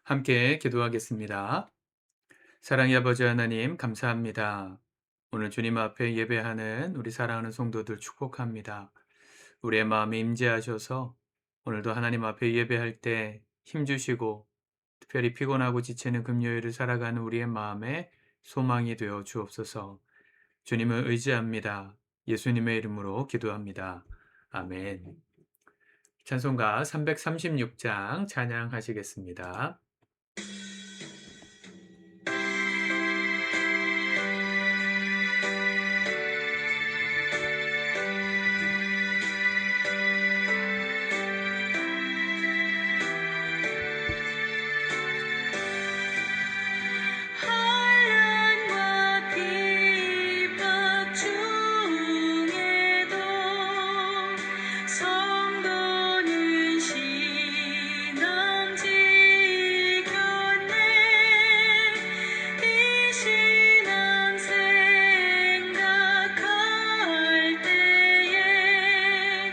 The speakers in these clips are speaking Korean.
함께 기도하겠습니다. 사랑의 아버지 하나님, 감사합니다. 오늘 주님 앞에 예배하는 우리 사랑하는 성도들 축복합니다. 우리의 마음에 임재하셔서 오늘도 하나님 앞에 예배할 때 힘주시고 특별히 피곤하고 지치는 금요일을 살아가는 우리의 마음에 소망이 되어 주옵소서. 주님을 의지합니다. 예수님의 이름으로 기도합니다. 아멘. 찬송가 336장 찬양하시겠습니다. 환난과 핍박 중에도 성도는 신앙 지켰네. 이 신앙 생각할 때에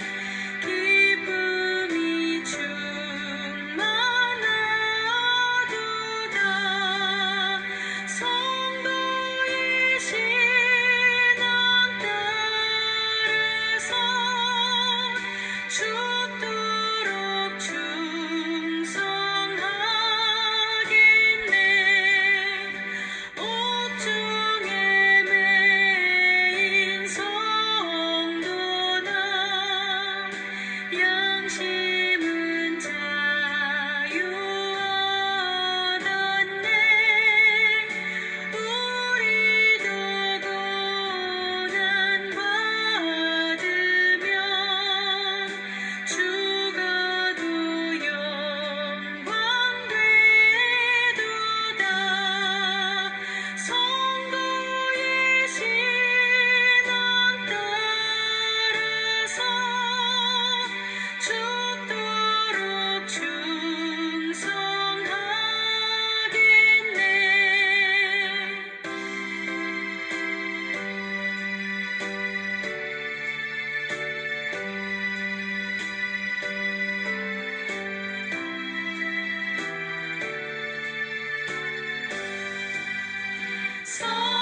기쁨이 충만하도다. 성도의 신앙 따라서 죽도록 충성하겠네. 옥중에 매인 성도나 양심은 자유 얻었네. 우리도 고난 받으면 죽어도 영광 되도다. 성도의 신앙 따라서 죽도록 충성하겠네.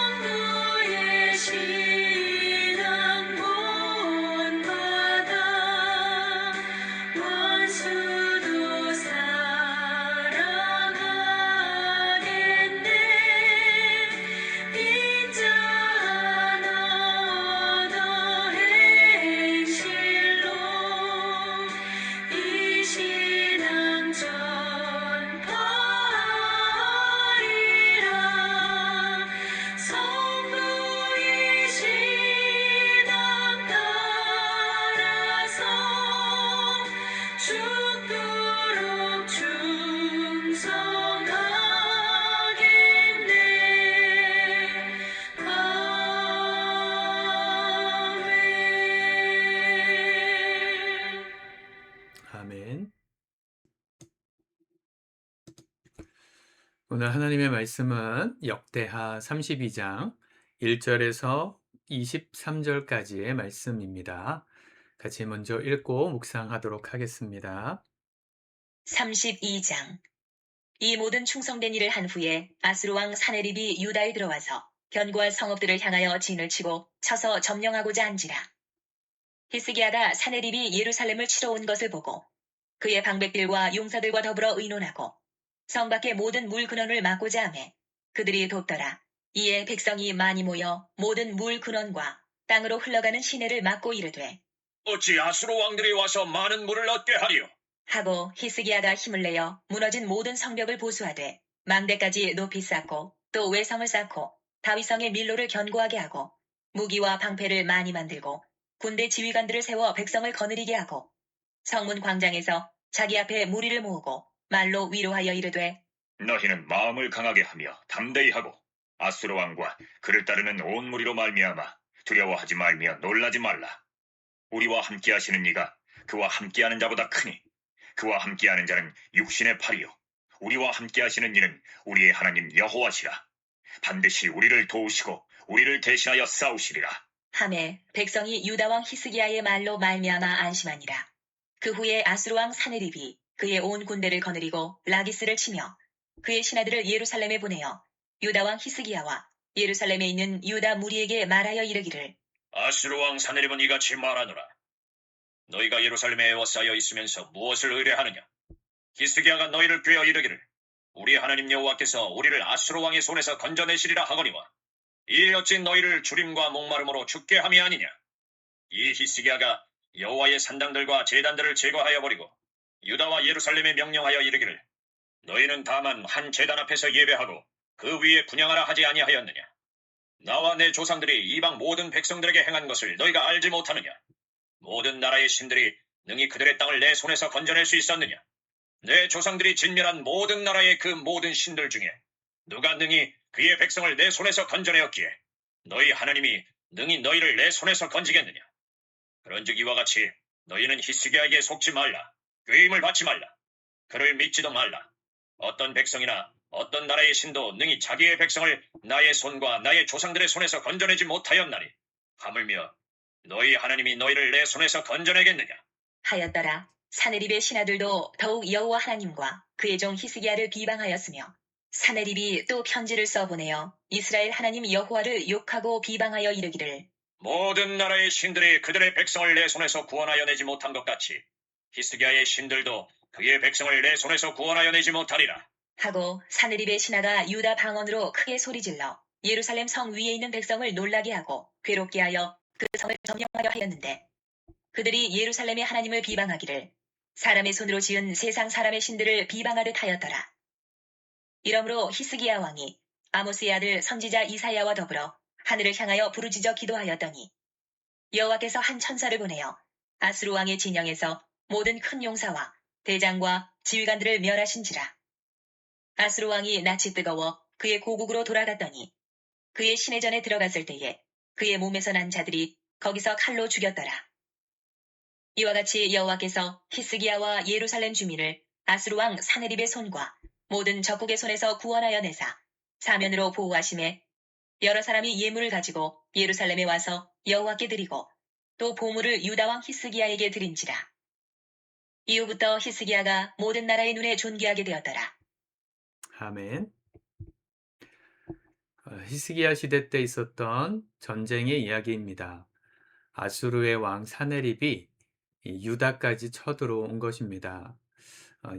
성도의 신앙 본받아 원수도 사랑하겠네. 빈자한 언어 행실로 이 신앙 전파하리라. 성도의 신앙 따라서 죽도록 충성하겠네. 아멘. 아멘. 오늘 하나님의 말씀은 역대하 32장 1절에서 23절까지의 말씀입니다. 같이 먼저 읽고 묵상하도록 하겠습니다. 32장. 이 모든 충성된 일을 한 후에 아수르 왕 사네립이 유다에 들어와서 견고한 성읍들을 향하여 진을 치고 쳐서 점령하고자 한지라. 히스기야가 사네립이 예루살렘을 치러 온 것을 보고 그의 방백들과 용사들과 더불어 의논하고 성 밖의 모든 물 근원을 막고자 하매 그들이 돕더라. 이에 백성이 많이 모여 모든 물 근원과 땅으로 흘러가는 시내를 막고 이르되 어찌 아수르 왕들이 와서 많은 물을 얻게 하리요? 하고 히스기야가 힘을 내어 무너진 모든 성벽을 보수하되 망대까지 높이 쌓고 또 외성을 쌓고 다윗성의 밀로를 견고하게 하고 무기와 방패를 많이 만들고 군대 지휘관들을 세워 백성을 거느리게 하고 성문 광장에서 자기 앞에 무리를 모으고 말로 위로하여 이르되 너희는 마음을 강하게 하며 담대히 하고 아수르 왕과 그를 따르는 온 무리로 말미암아 두려워하지 말며 놀라지 말라. 우리와 함께하시는 이가 그와 함께하는 자보다 크니 그와 함께하는 자는 육신의 팔이요 우리와 함께하시는 이는 우리의 하나님 여호와시라. 반드시 우리를 도우시고 우리를 대신하여 싸우시리라. 하매 백성이 유다왕 히스기야의 말로 말미암아 안심하니라. 그 후에 아수르 왕 사네립이 그의 온 군대를 거느리고 라기스를 치며 그의 신하들을 예루살렘에 보내어 유다 왕 히스기야와 예루살렘에 있는 유다 무리에게 말하여 이르기를 아수르 왕 사네립은 이같이 말하노라. 너희가 예루살렘에 에워싸여 있으면서 무엇을 의뢰하느냐? 히스기야가 너희를 꾀어 이르기를 우리 하나님 여호와께서 우리를 아수르 왕의 손에서 건져내시리라 하거니와 이 어찌 너희를 주림과 목마름으로 죽게 함이 아니냐? 이 히스기야가 여호와의 산당들과 제단들을 제거하여 버리고 유다와 예루살렘에 명령하여 이르기를 너희는 다만 한 제단 앞에서 예배하고 그 위에 분향하라 하지 아니하였느냐? 나와 내 조상들이 이방 모든 백성들에게 행한 것을 너희가 알지 못하느냐? 모든 나라의 신들이 능히 그들의 땅을 내 손에서 건져낼 수 있었느냐? 내 조상들이 진멸한 모든 나라의 그 모든 신들 중에 누가 능히 그의 백성을 내 손에서 건져내었기에 너희 하나님이 능히 너희를 내 손에서 건지겠느냐? 그런즉 이와 같이 너희는 히스기야에게 속지 말라. 꾀임을 받지 말라. 그를 믿지도 말라. 어떤 백성이나 어떤 나라의 신도 능히 자기의 백성을 나의 손과 나의 조상들의 손에서 건져내지 못하였나니 하물며 너희 하나님이 너희를 내 손에서 건져내겠느냐? 하였더라. 사네립의 신하들도 더욱 여호와 하나님과 그의 종 히스기야를 비방하였으며 사네립이 또 편지를 써보내어 이스라엘 하나님 여호와를 욕하고 비방하여 이르기를 모든 나라의 신들이 그들의 백성을 내 손에서 구원하여 내지 못한 것 같이 히스기야의 신들도 그의 백성을 내 손에서 구원하여 내지 못하리라. 하고 사네립의 신하가 유다 방언으로 크게 소리질러 예루살렘 성 위에 있는 백성을 놀라게 하고 괴롭게 하여 그 성을 점령하려 하였는데 그들이 예루살렘의 하나님을 비방하기를 사람의 손으로 지은 세상 사람의 신들을 비방하듯 하였더라. 이러므로 히스기야 왕이 아모스의 아들 선지자 이사야와 더불어 하늘을 향하여 부르짖어 기도하였더니 여호와께서 한 천사를 보내어 아수르 왕의 진영에서 모든 큰 용사와 대장과 지휘관들을 멸하신지라. 아수르 왕이 낯이 뜨거워 그의 고국으로 돌아갔더니 그의 시내전에 들어갔을 때에 그의 몸에서 난 자들이 거기서 칼로 죽였더라. 이와 같이 여호와께서 히스기야와 예루살렘 주민을 아수르 왕 사네립의 손과 모든 적국의 손에서 구원하여 내사 사면으로 보호하심에 여러 사람이 예물을 가지고 예루살렘에 와서 여호와께 드리고 또 보물을 유다 왕 히스기야에게 드린지라. 이후부터 히스기야가 모든 나라의 눈에 존귀하게 되었더라. 아멘. 히스기야 시대 때 있었던 전쟁의 이야기입니다. 아수르의 왕 사네립이 이 유다까지 쳐들어온 것입니다.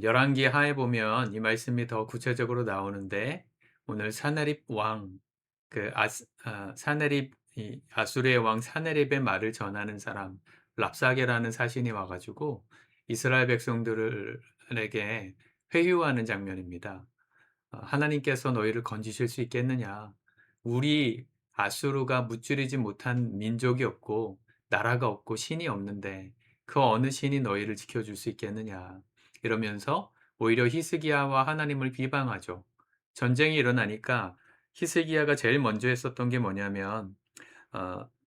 열왕기 하에 보면 이 말씀이 더 구체적으로 나오는데 오늘 사네립 왕, 사네립, 아수르의 왕 사네립의 말을 전하는 사람 랍사게라는 사신이 와가지고 이스라엘 백성들에게 회유하는 장면입니다. 하나님께서 너희를 건지실 수 있겠느냐? 우리 아수르가 무찌르지 못한 민족이 없고 나라가 없고 신이 없는데 그 어느 신이 너희를 지켜줄 수 있겠느냐? 이러면서 오히려 히스기야와 하나님을 비방하죠. 전쟁이 일어나니까 히스기야가 제일 먼저 했었던 게 뭐냐면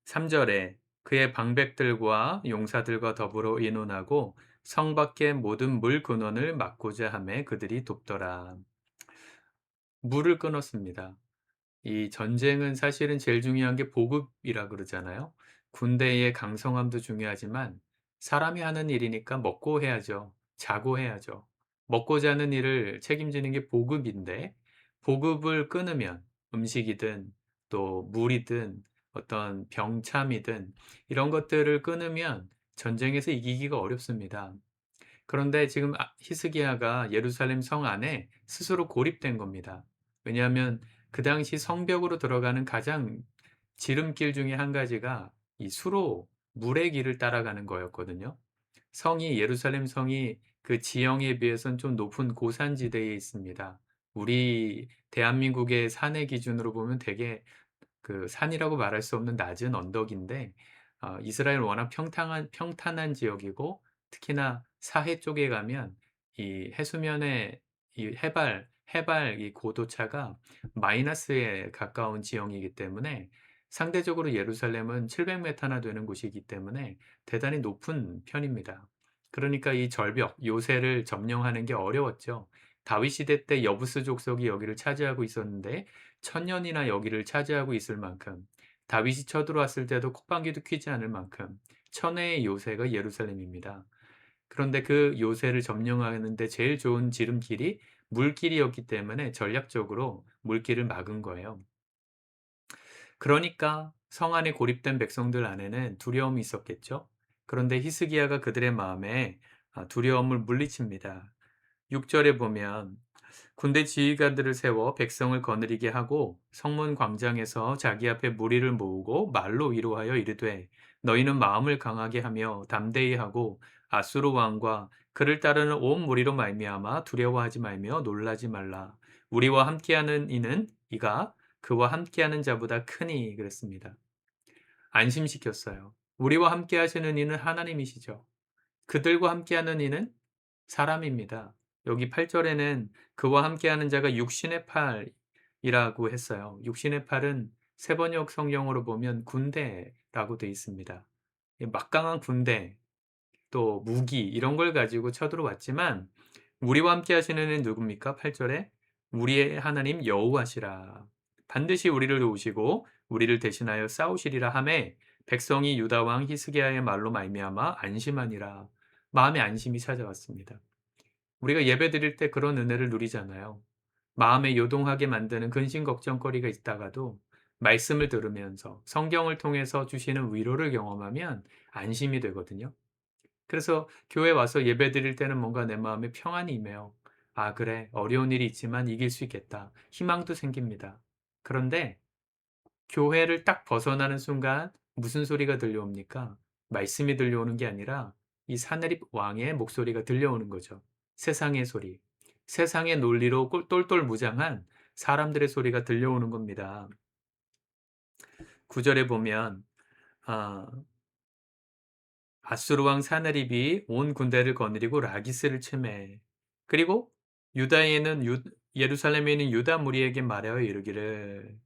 3절에 그의 방백들과 용사들과 더불어 의논하고 성 밖의 모든 물 근원을 막고자 하매 그들이 돕더라. 물을 끊었습니다. 이 전쟁은 사실은 제일 중요한 게 보급이라 그러잖아요. 군대의 강성함도 중요하지만 사람이 하는 일이니까 먹고 해야죠. 자고 해야죠. 먹고 자는 일을 책임지는 게 보급인데 보급을 끊으면 음식이든 또 물이든 어떤 병참이든 이런 것들을 끊으면 전쟁에서 이기기가 어렵습니다. 그런데 지금 히스기야가 예루살렘 성 안에 스스로 고립된 겁니다. 왜냐하면 그 당시 성벽으로 들어가는 가장 지름길 중에 한 가지가 이 수로 물의 길을 따라가는 거였거든요. 예루살렘 성이 그 지형에 비해서는 좀 높은 고산지대에 있습니다. 우리 대한민국의 산의 기준으로 보면 되게 그 산이라고 말할 수 없는 낮은 언덕인데 이스라엘 워낙 평탄한 지역이고 특히나 사해 쪽에 가면 이 해수면의 이 해발 이 고도차가 마이너스에 가까운 지형이기 때문에 상대적으로 예루살렘은 700m나 되는 곳이기 때문에 대단히 높은 편입니다. 그러니까 이 절벽, 요새를 점령하는 게 어려웠죠. 다윗 시대 때 여부스 족속이 여기를 차지하고 있었는데 1000년이나 여기를 차지하고 있을 만큼 다윗이 쳐들어왔을 때도 콧방귀도 뀌지 않을 만큼 천혜의 요새가 예루살렘입니다. 그런데 그 요새를 점령하는데 제일 좋은 지름길이 물길이었기 때문에 전략적으로 물길을 막은 거예요. 그러니까 성 안에 고립된 백성들 안에는 두려움이 있었겠죠. 그런데 히스기야가 그들의 마음에 두려움을 물리칩니다. 6절에 보면 군대 지휘관들을 세워 백성을 거느리게 하고 성문 광장에서 자기 앞에 무리를 모으고 말로 위로하여 이르되 너희는 마음을 강하게 하며 담대히 하고 아수르 왕과 그를 따르는 온 무리로 말미암아 두려워하지 말며 놀라지 말라. 우리와 함께하는 이는 이가 그와 함께하는 자보다 크니 그랬습니다. 안심시켰어요. 우리와 함께하시는 이는 하나님이시죠. 그들과 함께하는 이는 사람입니다. 여기 8절에는 그와 함께하는 자가 육신의 팔이라고 했어요. 육신의 팔은 세번역 성경으로 보면 군대라고 되어 있습니다. 막강한 군대, 또 무기 이런 걸 가지고 쳐들어왔지만 우리와 함께 하시는 이는 누굽니까? 8절에 우리의 하나님 여호와시라. 반드시 우리를 도우시고 우리를 대신하여 싸우시리라 하매 백성이 유다 왕 히스기야의 말로 말미암아 안심하니라. 마음의 안심이 찾아왔습니다. 우리가 예배드릴 때 그런 은혜를 누리잖아요. 마음에 요동하게 만드는 근심 걱정거리가 있다가도 말씀을 들으면서 성경을 통해서 주시는 위로를 경험하면 안심이 되거든요. 그래서 교회 와서 예배드릴 때는 뭔가 내 마음에 평안이 임해요. 아, 그래. 어려운 일이 있지만 이길 수 있겠다. 희망도 생깁니다. 그런데 교회를 딱 벗어나는 순간 무슨 소리가 들려옵니까? 말씀이 들려오는 게 아니라 이 사내립 왕의 목소리가 들려오는 거죠. 세상의 소리. 세상의 논리로 똘똘 무장한 사람들의 소리가 들려오는 겁니다. 9절에 보면 아, 아수르 왕 사네립이 온 군대를 거느리고 라기스를 치매. 그리고 예루살렘에 있는 유다 무리에게 말하여 이르기를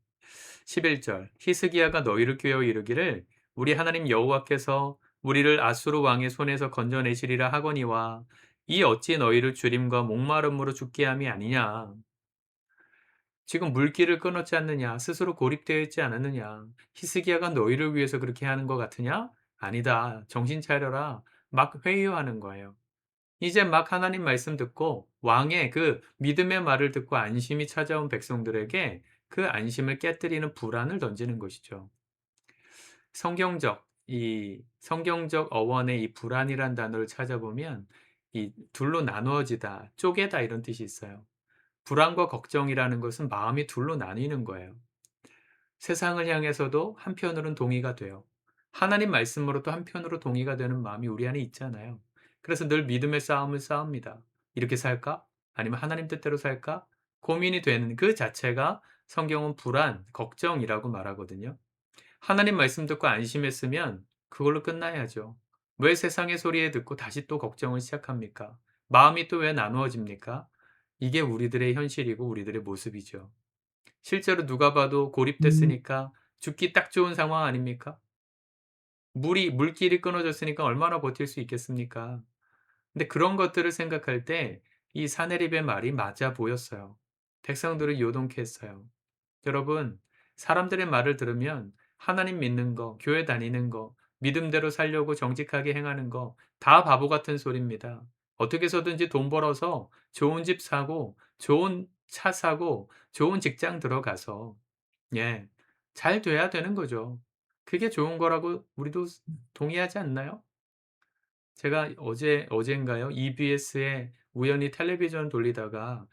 11절 히스기야가 너희를 꾀어 이르기를 우리 하나님 여호와께서 우리를 아수르 왕의 손에서 건져내시리라 하거니와 이 어찌 너희를 주림과 목마름으로 죽게 함이 아니냐. 지금 물길을 끊었지 않느냐? 스스로 고립되어 있지 않았느냐? 히스기야가 너희를 위해서 그렇게 하는 것 같으냐? 아니다. 정신 차려라. 막 회유하는 거예요. 이제 막 하나님 말씀 듣고 왕의 그 믿음의 말을 듣고 안심이 찾아온 백성들에게 그 안심을 깨뜨리는 불안을 던지는 것이죠. 성경적 어원의 이 불안이란 단어를 찾아보면 이 둘로 나누어지다, 쪼개다 이런 뜻이 있어요. 불안과 걱정이라는 것은 마음이 둘로 나뉘는 거예요. 세상을 향해서도 한편으로는 동의가 돼요. 하나님 말씀으로도 한편으로 동의가 되는 마음이 우리 안에 있잖아요. 그래서 늘 믿음의 싸움을 싸웁니다. 이렇게 살까? 아니면 하나님 뜻대로 살까? 고민이 되는 그 자체가 성경은 불안, 걱정이라고 말하거든요. 하나님 말씀 듣고 안심했으면 그걸로 끝나야죠. 왜 세상의 소리에 듣고 다시 또 걱정을 시작합니까? 마음이 또 왜 나누어집니까? 이게 우리들의 현실이고 우리들의 모습이죠. 실제로 누가 봐도 고립됐으니까 죽기 딱 좋은 상황 아닙니까? 물길이 끊어졌으니까 얼마나 버틸 수 있겠습니까? 근데 그런 것들을 생각할 때 이 사내립의 말이 맞아 보였어요. 백성들을 요동케 했어요. 여러분, 사람들의 말을 들으면 하나님 믿는 거, 교회 다니는 거, 믿음대로 살려고 정직하게 행하는 거 다 바보 같은 소리입니다. 어떻게 해서든지 돈 벌어서 좋은 집 사고, 좋은 차 사고, 좋은 직장 들어가서 예, 잘 돼야 되는 거죠. 그게 좋은 거라고 우리도 동의하지 않나요? 제가 어젠가요? EBS에 우연히 텔레비전 돌리다가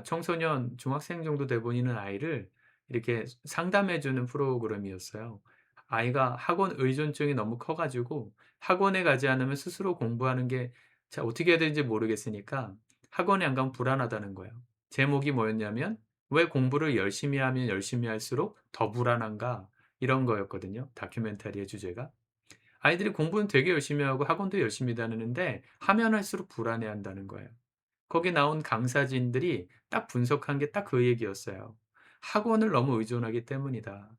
청소년 중학생 정도 돼 보이는 아이를 이렇게 상담해 주는 프로그램이었어요. 아이가 학원 의존증이 너무 커 가지고 학원에 가지 않으면 스스로 공부하는 게 어떻게 해야 되는지 모르겠으니까 학원에 안 가면 불안하다는 거예요. 제목이 뭐였냐면 "왜 공부를 열심히 하면 열심히 할수록 더 불안한가?" 이런 거였거든요, 다큐멘터리의 주제가. 아이들이 공부는 되게 열심히 하고 학원도 열심히 다니는데 하면 할수록 불안해한다는 거예요. 거기 나온 강사진들이 딱 분석한 게 딱 그 얘기였어요. 학원을 너무 의존하기 때문이다.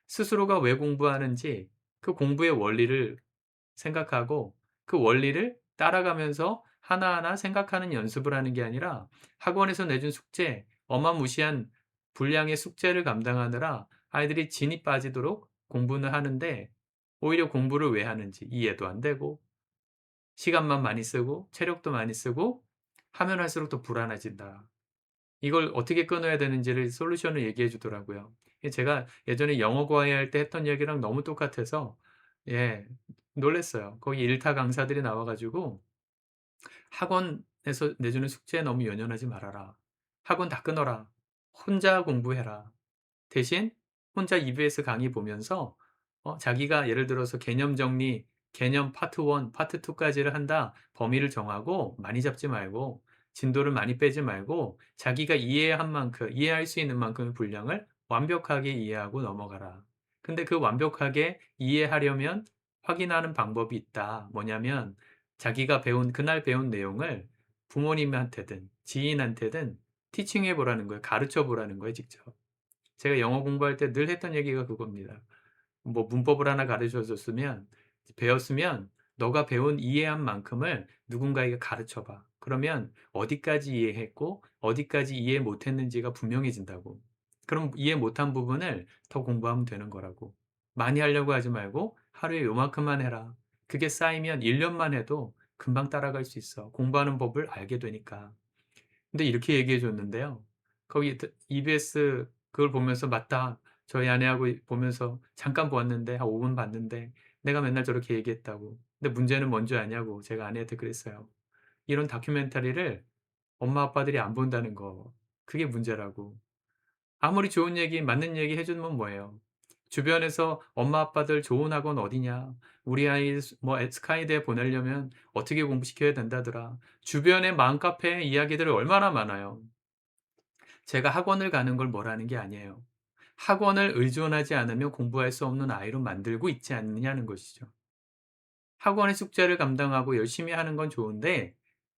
스스로가 왜 공부하는지 그 공부의 원리를 생각하고 그 원리를 따라가면서 하나하나 생각하는 연습을 하는 게 아니라 학원에서 내준 숙제, 어마무시한 분량의 숙제를 감당하느라 아이들이 진이 빠지도록 공부는 하는데 오히려 공부를 왜 하는지 이해도 안 되고 시간만 많이 쓰고 체력도 많이 쓰고 하면 할수록 더 불안해진다. 이걸 어떻게 끊어야 되는지를 솔루션을 얘기해 주더라고요. 제가 예전에 영어 과외할 때 했던 얘기랑 너무 똑같아서 예 놀랐어요. 거기 일타 강사들이 나와 가지고 "학원에서 내주는 숙제에 너무 연연하지 말아라. 학원 다 끊어라. 혼자 공부해라." 대신 혼자 EBS 강의 보면서 자기가 예를 들어서 개념 정리, 개념 파트 1, 파트 2 까지를 한다. 범위를 정하고 많이 잡지 말고 진도를 많이 빼지 말고 자기가 이해한 만큼 이해할 수 있는 만큼의 분량을 완벽하게 이해하고 넘어가라. 근데 그 완벽하게 이해하려면 확인하는 방법이 있다. 뭐냐면 자기가 배운 그날 배운 내용을 부모님한테든 지인한테든 티칭해 보라는 거예요. 가르쳐 보라는 거예요, 직접. 제가 영어 공부할 때 늘 했던 얘기가 그겁니다. 뭐 문법을 하나 가르쳐 줬으면 배웠으면 "너가 배운 이해한 만큼을 누군가에게 가르쳐 봐." 그러면 어디까지 이해했고 어디까지 이해 못했는지가 분명해진다고. 그럼 이해 못한 부분을 더 공부하면 되는 거라고. 많이 하려고 하지 말고 "하루에 요만큼만 해라." 그게 쌓이면 1 년만 해도 금방 따라갈 수 있어. 공부하는 법을 알게 되니까. 근데 이렇게 얘기해 줬는데요. 거기 EBS 그걸 보면서 "맞다." 저희 아내하고 보면서 잠깐 보았는데 한 5분 봤는데 "내가 맨날 저렇게 얘기했다고." 근데 문제는 뭔지 아냐고 제가 아내한테 그랬어요. 이런 다큐멘터리를 엄마 아빠들이 안 본다는 거. 그게 문제라고. 아무리 좋은 얘기 맞는 얘기 해 주면 뭐예요. 주변에서 "엄마 아빠들 좋은 학원 어디냐. 우리 아이 스카이대 보내려면 어떻게 공부시켜야 된다더라." 주변의 맘카페 이야기들이 얼마나 많아요. 제가 학원을 가는 걸 뭐라는 게 아니에요. 학원을 의존하지 않으면 공부할 수 없는 아이로 만들고 있지 않느냐는 것이죠. 학원의 숙제를 감당하고 열심히 하는 건 좋은데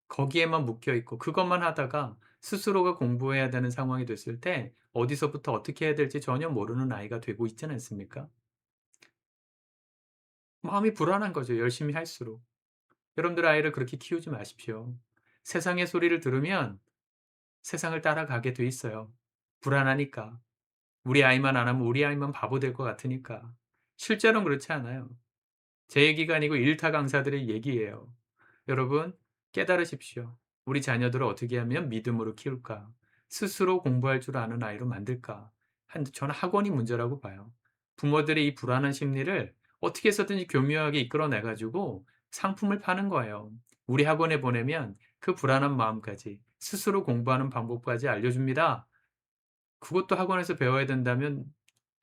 거기에만 묶여 있고 그것만 하다가 스스로가 공부해야 되는 상황이 됐을 때 어디서부터 어떻게 해야 될지 전혀 모르는 아이가 되고 있지는 않습니까? 마음이 불안한 거죠, 열심히 할수록. 여러분들 아이를 그렇게 키우지 마십시오. 세상의 소리를 들으면 세상을 따라가게 돼 있어요. 불안하니까. 우리 아이만 안 하면 우리 아이만 바보 될 것 같으니까. 실제로는 그렇지 않아요. 제 얘기가 아니고 일타 강사들의 얘기예요. 여러분 깨달으십시오. 우리 자녀들을 어떻게 하면 믿음으로 키울까? 스스로 공부할 줄 아는 아이로 만들까? 저는 학원이 문제라고 봐요. 부모들의 이 불안한 심리를 어떻게 해서든지 교묘하게 이끌어내 가지고 상품을 파는 거예요. 우리 학원에 보내면 그 불안한 마음까지 스스로 공부하는 방법까지 알려줍니다. 그것도 학원에서 배워야 된다면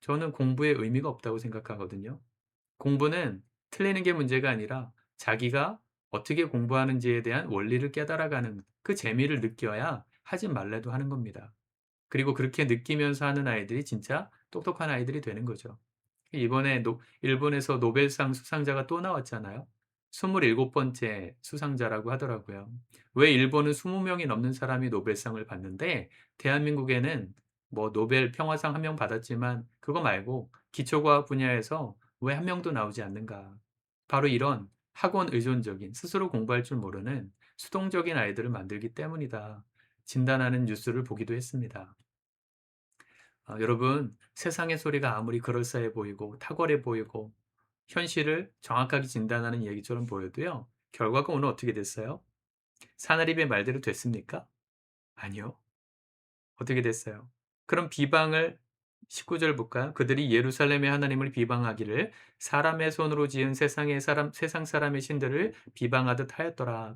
저는 공부의 의미가 없다고 생각하거든요. 공부는 틀리는 게 문제가 아니라 자기가 어떻게 공부하는지에 대한 원리를 깨달아가는 그 재미를 느껴야 하지 말래도 하는 겁니다. 그리고 그렇게 느끼면서 하는 아이들이 진짜 똑똑한 아이들이 되는 거죠. 이번에 일본에서 노벨상 수상자가 또 나왔잖아요. 27 번째 수상자라고 하더라고요. 왜 일본은 20 명이 넘는 사람이 노벨상을 받는데 대한민국에는 뭐 노벨 평화상 1명 받았지만 그거 말고 기초과학 분야에서 왜 1 명도 나오지 않는가. 바로 이런 학원 의존적인 스스로 공부할 줄 모르는 수동적인 아이들을 만들기 때문이다. 진단하는 뉴스를 보기도 했습니다. 여러분 세상의 소리가 아무리 그럴싸해 보이고 탁월해 보이고 현실을 정확하게 진단하는 얘기처럼 보여도요. 결과가 오늘 어떻게 됐어요? 사내립의 말대로 됐습니까? 아니요. 어떻게 됐어요? 그럼 비방을 19절 볼까요? 그들이 예루살렘의 하나님을 비방하기를 사람의 손으로 지은 세상 사람의 신들을 비방하듯 하였더라.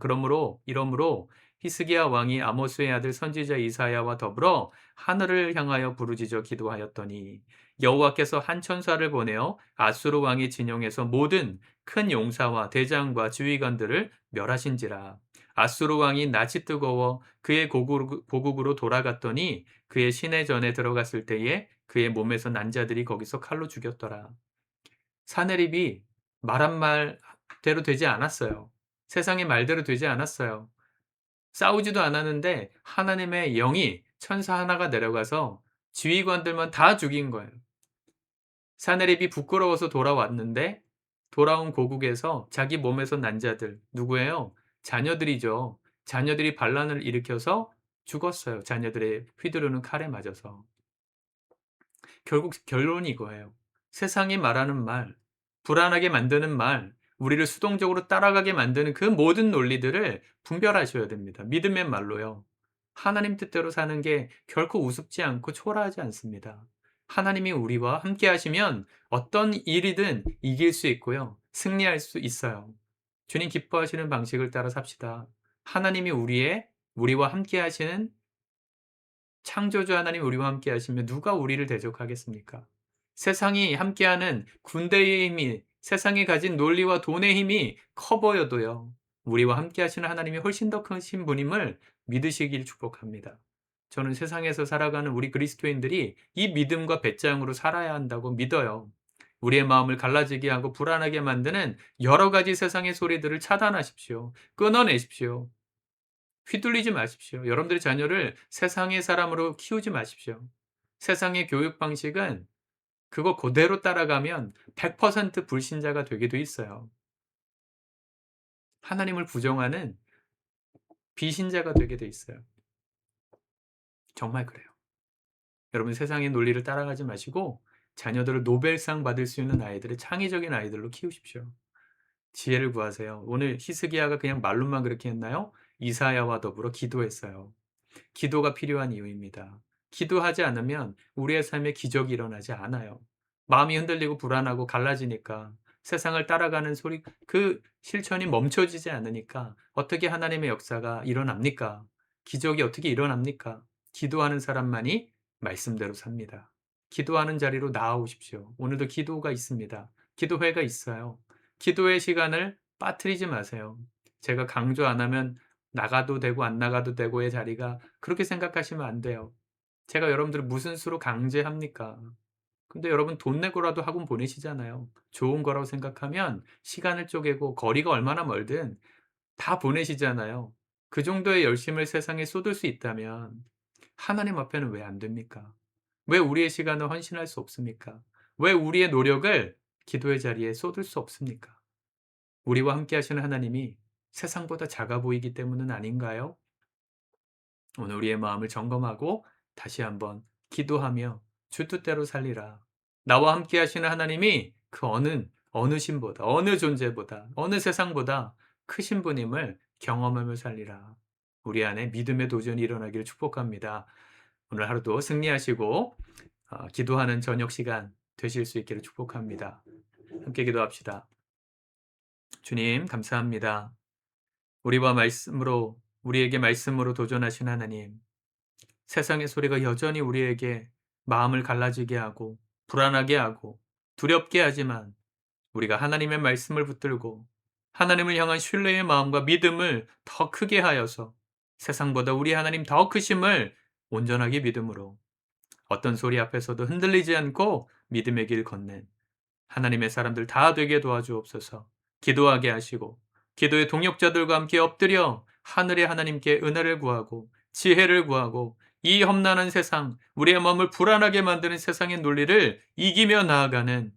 이러므로 히스기야 왕이 아모스의 아들 선지자 이사야와 더불어 하늘을 향하여 부르짖어 기도하였더니 여호와께서 한 천사를 보내어 아수르 왕의 진영에서 모든 큰 용사와 대장과 지휘관들을 멸하신지라. 아수르 왕이 낯이 뜨거워 그의 고국으로 돌아갔더니 그의 시내전에 들어갔을 때에 그의 몸에서 난 자들이 거기서 칼로 죽였더라. 사내립이 말한 말대로 되지 않았어요. 세상의 말대로 되지 않았어요. 싸우지도 않았는데 하나님의 영이 천사 하나가 내려가서 지휘관들만 다 죽인 거예요. 사내립이 부끄러워서 돌아왔는데 돌아온 고국에서 자기 몸에서 난 자들 누구예요? 자녀들이죠. 자녀들이 반란을 일으켜서 죽었어요. 자녀들의 휘두르는 칼에 맞아서. 결국 결론이 이거예요. 세상이 말하는 말, 불안하게 만드는 말, 우리를 수동적으로 따라가게 만드는 그 모든 논리들을 분별하셔야 됩니다. 믿음의 말로요. 하나님 뜻대로 사는 게 결코 우습지 않고 초라하지 않습니다. 하나님이 우리와 함께 하시면 어떤 일이든 이길 수 있고요. 승리할 수 있어요. 주님 기뻐하시는 방식을 따라 삽시다. 하나님이 우리와 함께 하시는 창조주 하나님 우리와 함께 하시면 누가 우리를 대적하겠습니까? 세상이 함께하는 군대의 힘이 세상이 가진 논리와 돈의 힘이 커 보여도요. 우리와 함께 하시는 하나님이 훨씬 더 크신 분임을 믿으시길 축복합니다. 저는 세상에서 살아가는 우리 그리스도인들이 이 믿음과 배짱으로 살아야 한다고 믿어요. 우리의 마음을 갈라지게 하고 불안하게 만드는 여러 가지 세상의 소리들을 차단하십시오. 끊어내십시오. 휘둘리지 마십시오. 여러분들의 자녀를 세상의 사람으로 키우지 마십시오. 세상의 교육 방식은 그거 그대로 따라가면 100% 불신자가 되게 돼 있어요. 하나님을 부정하는 비신자가 되게 돼 있어요. 정말 그래요. 여러분 세상의 논리를 따라가지 마시고 자녀들을 노벨상 받을 수 있는 아이들을 창의적인 아이들로 키우십시오. 지혜를 구하세요. 오늘 히스기야가 그냥 말로만 그렇게 했나요? 이사야와 더불어 기도했어요. 기도가 필요한 이유입니다. 기도하지 않으면 우리의 삶에 기적이 일어나지 않아요. 마음이 흔들리고 불안하고 갈라지니까 세상을 따라가는 소리, 그 실천이 멈춰지지 않으니까 어떻게 하나님의 역사가 일어납니까? 기적이 어떻게 일어납니까? 기도하는 사람만이 말씀대로 삽니다. 기도하는 자리로 나아오십시오. 오늘도 기도가 있습니다. 기도회가 있어요. 기도의 시간을 빠뜨리지 마세요. 제가 강조 안 하면 나가도 되고 안 나가도 되고의 자리가 그렇게 생각하시면 안 돼요. 제가 여러분들을 무슨 수로 강제합니까? 근데 여러분 돈 내고라도 학원 보내시잖아요. 좋은 거라고 생각하면 시간을 쪼개고 거리가 얼마나 멀든 다 보내시잖아요. 그 정도의 열심을 세상에 쏟을 수 있다면 하나님 앞에는 왜 안 됩니까? 왜 우리의 시간을 헌신할 수 없습니까? 왜 우리의 노력을 기도의 자리에 쏟을 수 없습니까? 우리와 함께 하시는 하나님이 세상보다 작아 보이기 때문은 아닌가요? 오늘 우리의 마음을 점검하고 다시 한번 기도하며 주 뜻대로 살리라. 나와 함께 하시는 하나님이 그 어느 신보다, 어느 존재보다, 어느 세상보다 크신 분임을 경험하며 살리라. 우리 안에 믿음의 도전이 일어나기를 축복합니다. 오늘 하루도 승리하시고 기도하는 저녁 시간 되실 수 있기를 축복합니다. 함께 기도합시다. 주님 감사합니다. 우리에게 말씀으로 도전하신 하나님, 세상의 소리가 여전히 우리에게 마음을 갈라지게 하고 불안하게 하고 두렵게 하지만 우리가 하나님의 말씀을 붙들고 하나님을 향한 신뢰의 마음과 믿음을 더 크게 하여서 세상보다 우리 하나님 더 크심을 온전하게 믿음으로 어떤 소리 앞에서도 흔들리지 않고 믿음의 길 걷는 하나님의 사람들 다 되게 도와주옵소서. 기도하게 하시고 기도의 동역자들과 함께 엎드려 하늘의 하나님께 은혜를 구하고 지혜를 구하고 이 험난한 세상, 우리의 마음을 불안하게 만드는 세상의 논리를 이기며 나아가는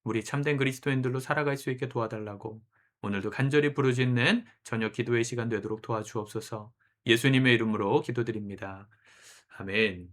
우리 참된 그리스도인들로 살아갈 수 있게 도와달라고 오늘도 간절히 부르짖는 저녁 기도의 시간 되도록 도와주옵소서. 예수님의 이름으로 기도드립니다. 아멘.